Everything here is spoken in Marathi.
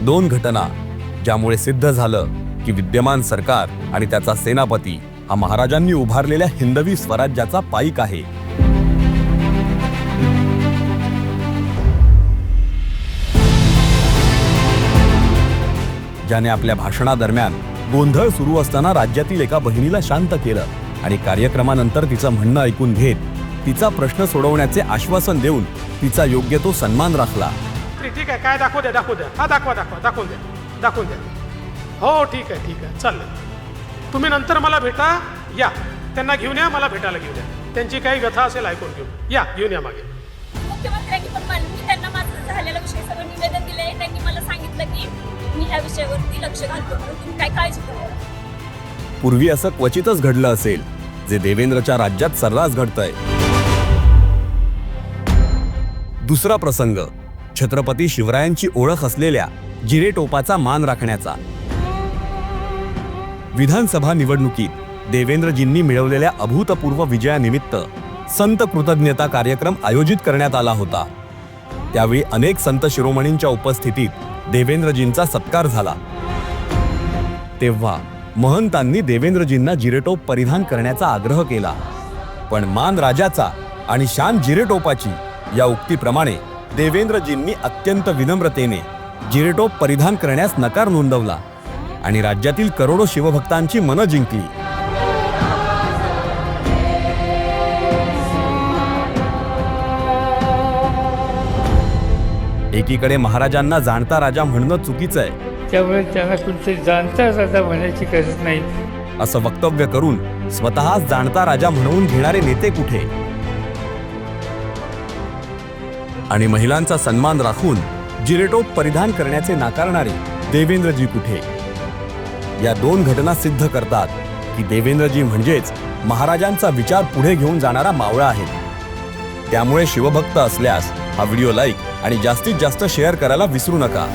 दोन घटना ज्यामुळे सिद्ध झालं की विद्यमान सरकार आणि त्याचा सेनापती हा महाराजांनी उभारलेल्या हिंदवी स्वराज्याचा पाईक आहे। ज्याने आपल्या भाषणादरम्यान गोंधळ सुरू असताना राज्यातील एका बहिणीला शांत केलं आणि कार्यक्रमानंतर तिचं म्हणणं ऐकून घेत तिचा प्रश्न सोडवण्याचे आश्वासन देऊन तिचा योग्य तो सन्मान राखला। ठीक आहे, काय दाखवू द्या हा दाखवून द्या। हो ठीक आहे चालेल। तुम्ही नंतर मला भेटा या, त्यांना घेऊन या, मला भेटायला घेऊन या, त्यांची काही व्यथा असेल ऐकून घेऊन या मागे। मुख्यमंत्र्यांनी पण मी त्यांना माझं झालेला विषय सगळं निवेदन दिलंय। त्यांनी मला सांगितलं की मी ह्या विषयावरती लक्ष घालतो, तुम्ही काय काळजी करू नका। पूर्वी असं क्वचितच घडलं असेल जे देवेंद्रच्या राज्यात सर्रास घडतंय। दुसरा प्रसंग छत्रपती शिवरायांची ओळख असलेल्या जिरेटोपाचा मान राखण्याचा। विधानसभा निवडणुकीत देवेंद्रजींनी मिळवलेल्या अभूतपूर्व विजयानिमित्त संत कृतज्ञता कार्यक्रम आयोजित करण्यात आला होता। त्यावेळी अनेक संत शिरोमणींच्या उपस्थितीत देवेंद्रजींचा सत्कार झाला। तेव्हा महंतांनी देवेंद्रजींना जिरेटोप परिधान करण्याचा आग्रह केला, पण मान राजाचा आणि शान जिरेटोपाची या उक्तीप्रमाणे देवेंद्रजींनी अत्यंत विनम्रतेने जिरेटोप परिधान करण्यास नकार नोंदवला आणि राज्यातील करोडो शिवभक्तांची मनं जिंकली। एकीकडे महाराजांना जाणता राजा म्हणणं चुकीचं आहे, त्यामुळे त्यांना कुठे जाणता राजा म्हणायची गरज नाही असं वक्तव्य करून स्वतःच जाणता राजा म्हणवून घेणारे नेते कुठे आणि महिलांचा सन्मान राखून जिरेटोप परिधान करण्याचे नाकारणारे देवेंद्रजी कुठे। या दोन घटना सिद्ध करतात की देवेंद्रजी म्हणजेच महाराजांचा विचार पुढे घेऊन जाणारा मावळा आहे। त्यामुळे शिवभक्त असल्यास हा व्हिडिओ लाईक आणि जास्तीत जास्त शेअर करायला विसरू नका।